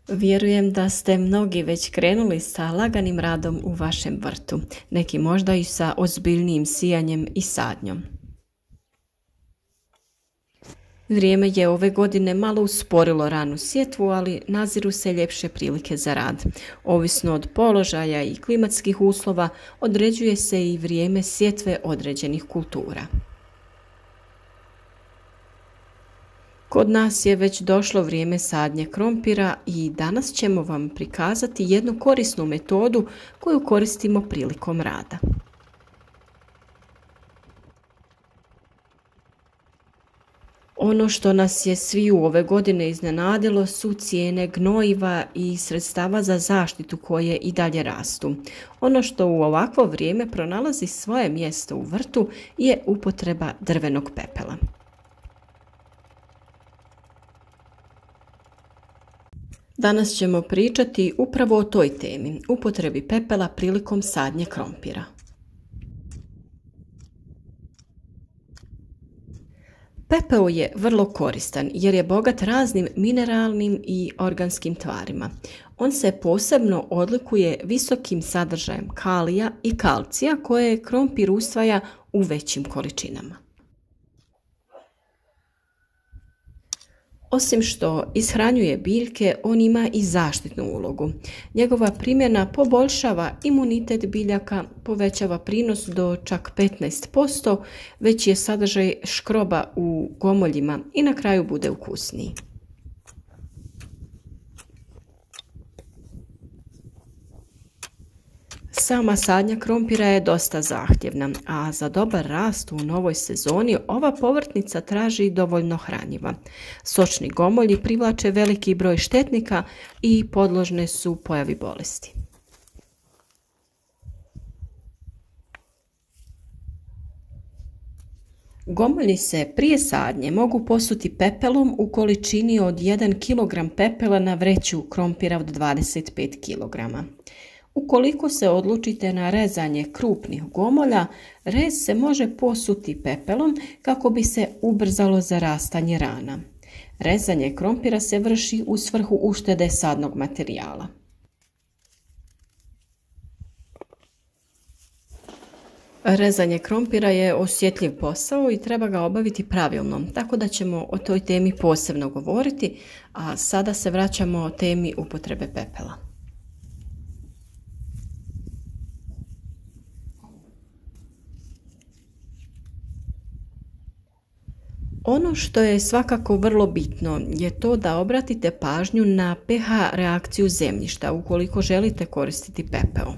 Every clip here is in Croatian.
Vjerujem da ste mnogi već krenuli sa laganim radom u vašem vrtu, neki možda i sa ozbiljnijim sijanjem i sadnjom. Vrijeme je ove godine malo usporilo ranu sjetvu, ali naziru se ljepše prilike za rad. Ovisno od položaja i klimatskih uslova određuje se i vrijeme sjetve određenih kultura. Kod nas je već došlo vrijeme sadnje krompira i danas ćemo vam prikazati jednu korisnu metodu koju koristimo prilikom rada. Ono što nas je sviju ove godine iznenadilo su cijene gnojiva i sredstava za zaštitu koje i dalje rastu. Ono što u ovakvo vrijeme pronalazi svoje mjesto u vrtu je upotreba drvenog pepela. Danas ćemo pričati upravo o toj temi, upotrebi pepela prilikom sadnje krompira. Pepeo je vrlo koristan jer je bogat raznim mineralnim i organskim tvarima. On se posebno odlikuje visokim sadržajem kalija i kalcija koje krompir usvaja u većim količinama. Osim što ishranjuje biljke, on ima i zaštitnu ulogu. Njegova primjena poboljšava imunitet biljaka, povećava prinos do čak 15%, veći je sadržaj škroba u gomoljima i na kraju bude ukusniji. Sama sadnja krompira je dosta zahtjevna, a za dobar rast u novoj sezoni ova povrtnica traži dovoljno hranjiva. Sočni gomolji privlače veliki broj štetnika i podložne su pojavi bolesti. Gomolji se prije sadnje mogu posuti pepelom u količini od 1 kg pepela na vreću krompira od 25 kg. Ukoliko se odlučite na rezanje krupnih gomolja, rez se može posuti pepelom kako bi se ubrzalo zarastanje rana. Rezanje krompira se vrši u svrhu uštede sadnog materijala. Rezanje krompira je osjetljiv posao i treba ga obaviti pravilno, tako da ćemo o toj temi posebno govoriti, a sada se vraćamo temi upotrebe pepela. Ono što je svakako vrlo bitno je to da obratite pažnju na pH reakciju zemljišta ukoliko želite koristiti pepeo.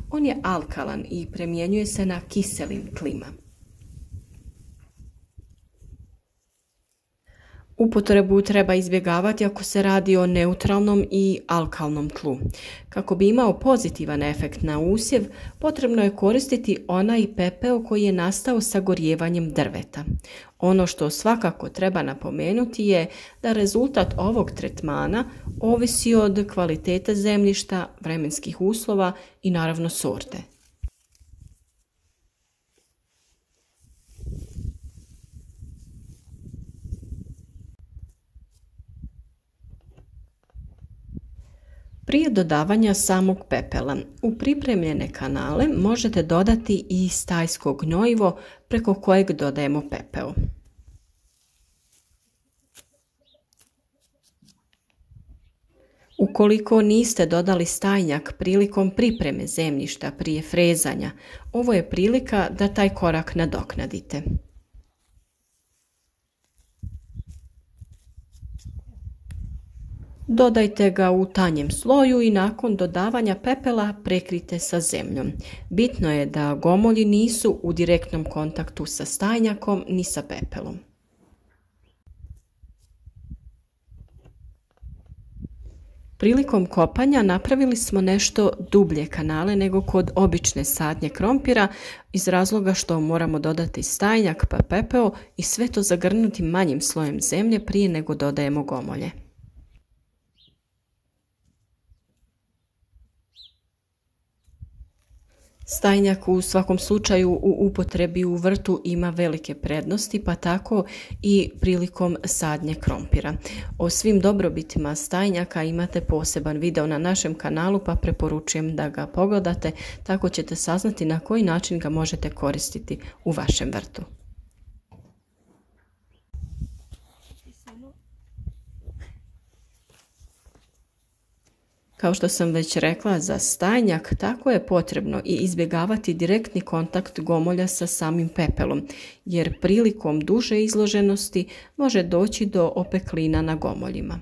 On je alkalan i primjenjuje se na kiselim tlima. Upotrebu treba izbjegavati ako se radi o neutralnom i alkalnom tlu. Kako bi imao pozitivan efekt na usjev, potrebno je koristiti onaj pepeo koji je nastao sagorijevanjem drveta. Ono što svakako treba napomenuti je da rezultat ovog tretmana ovisi od kvalitete zemljišta, vremenskih uslova i naravno sorte. Prije dodavanja samog pepela, u pripremljene kanale možete dodati i stajsko gnojivo preko kojeg dodajemo pepeo. Ukoliko niste dodali stajnjak prilikom pripreme zemljišta prije frezanja, ovo je prilika da taj korak nadoknadite. Dodajte ga u tanjem sloju i nakon dodavanja pepela prekrijte sa zemljom. Bitno je da gomolji nisu u direktnom kontaktu sa stajnjakom ni sa pepelom. Prilikom kopanja napravili smo nešto dublje kanale nego kod obične sadnje krompira iz razloga što moramo dodati stajnjak pa pepeo i sve to zagrnuti manjim slojem zemlje prije nego dodajemo gomolje. Stajnjak u svakom slučaju u upotrebi u vrtu ima velike prednosti, pa tako i prilikom sadnje krompira. O svim dobrobitima stajnjaka imate poseban video na našem kanalu, pa preporučujem da ga pogledate, tako ćete saznati na koji način ga možete koristiti u vašem vrtu. Kao što sam već rekla, za stajnjak tako je potrebno i izbjegavati direktni kontakt gomolja sa samim pepelom, jer prilikom duže izloženosti može doći do opeklina na gomoljima.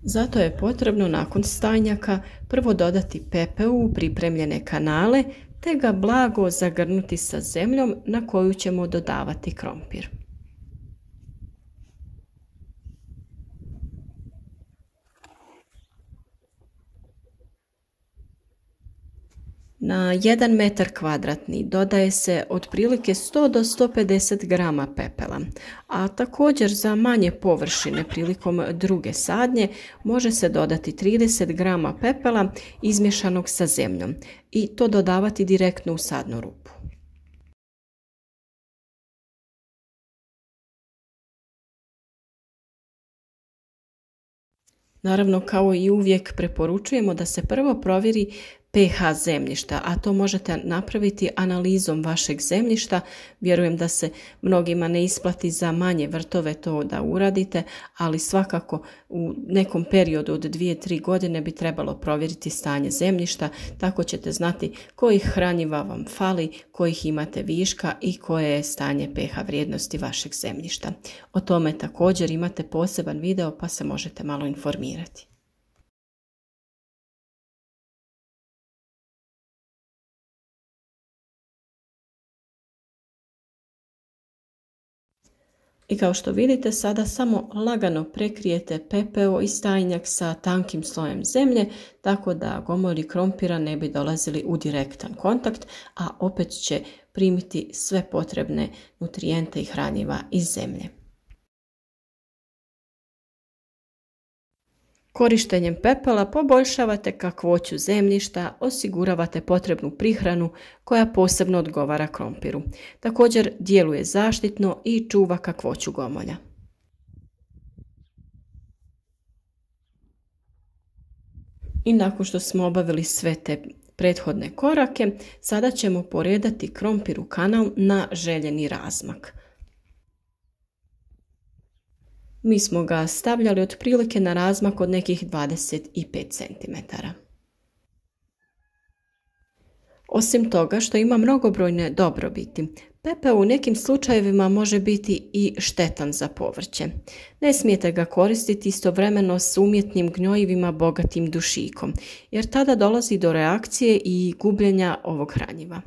Zato je potrebno nakon stajnjaka prvo dodati pepeo u pripremljene kanale, te ga blago zagrnuti sa zemljom na koju ćemo dodavati krompir. Na 1 metar kvadratni dodaje se otprilike 100 do 150 grama pepela, a također za manje površine prilikom druge sadnje može se dodati 30 grama pepela izmješanog sa zemljom i to dodavati direktno u sadnu rupu. Naravno, kao i uvijek preporučujemo da se prvo provjeri pH zemljišta, a to možete napraviti analizom vašeg zemljišta. Vjerujem da se mnogima ne isplati za manje vrtove to da uradite, ali svakako u nekom periodu od 2-3 godine bi trebalo provjeriti stanje zemljišta, tako ćete znati kojih hranjiva vam fali, kojih imate viška i koje je stanje pH vrijednosti vašeg zemljišta. O tome također imate poseban video, pa se možete malo informirati. I kao što vidite, sada samo lagano prekrijete pepeo i stajnjak sa tankim slojem zemlje, tako da gomolji krompira ne bi dolazili u direktan kontakt, a opet će primiti sve potrebne nutrijente i hranjiva iz zemlje. Korištenjem pepela poboljšavate kakvoću zemljišta, osiguravate potrebnu prihranu koja posebno odgovara krompiru. Također djeluje zaštitno i čuva kakvoću gomolja. I nakon što smo obavili sve te prethodne korake, sada ćemo poredati krompir u kanal na željeni razmak. Mi smo ga stavljali otprilike na razmak od nekih 25 cm. Osim toga što ima mnogobrojne dobrobiti, pepeo u nekim slučajevima može biti i štetan za povrće. Ne smijete ga koristiti istovremeno s umjetnim gnjojivima bogatim dušikom, jer tada dolazi do reakcije i gubljenja ovog hranjiva.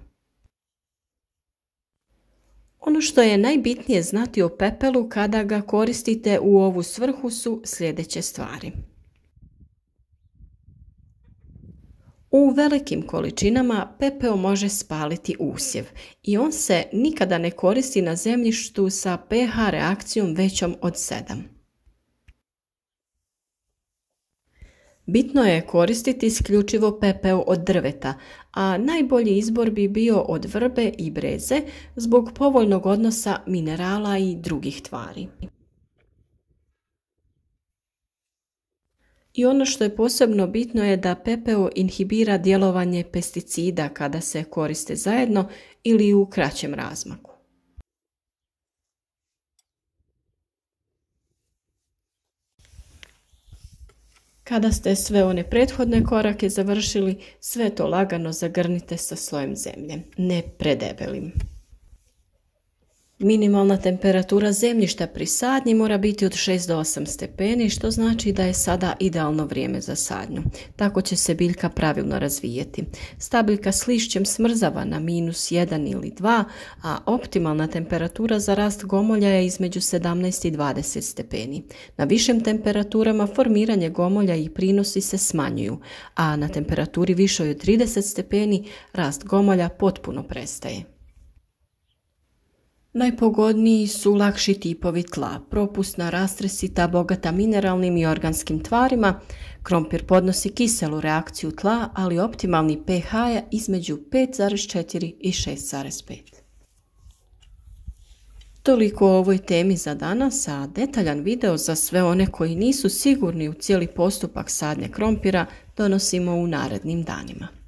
Ono što je najbitnije znati o pepelu kada ga koristite u ovu svrhu su sljedeće stvari. U velikim količinama pepeo može spaliti usjev i on se nikada ne koristi na zemljištu sa pH reakcijom većom od 7. Bitno je koristiti isključivo pepeo od drveta, a najbolji izbor bi bio od vrbe i breze zbog povoljnog odnosa minerala i drugih tvari. I ono što je posebno bitno je da pepeo inhibira djelovanje pesticida kada se koriste zajedno ili u kraćem razmaku. Kada ste sve one prethodne korake završili, sve to lagano zagrnite sa slojem zemlje, ne predebelim. Minimalna temperatura zemljišta pri sadnji mora biti od 6 do 8 stepeni, što znači da je sada idealno vrijeme za sadnju. Tako će se biljka pravilno razvijeti. Stabiljka s lišćem smrzava na -1 ili 2, a optimalna temperatura za rast gomolja je između 17 i 20 stepeni. Na višim temperaturama formiranje gomolja i prinosi se smanjuju, a na temperaturi višoj od 30 stepeni rast gomolja potpuno prestaje. Najpogodniji su lakši tipovi tla, propusna, rastresita, bogata mineralnim i organskim tvarima. Krompir podnosi kiselu reakciju tla, ali optimalni pH je između 5,4 i 6,5. Toliko o ovoj temi za danas, a detaljan video za sve one koji nisu sigurni u cijeli postupak sadnje krompira donosimo u narednim danima.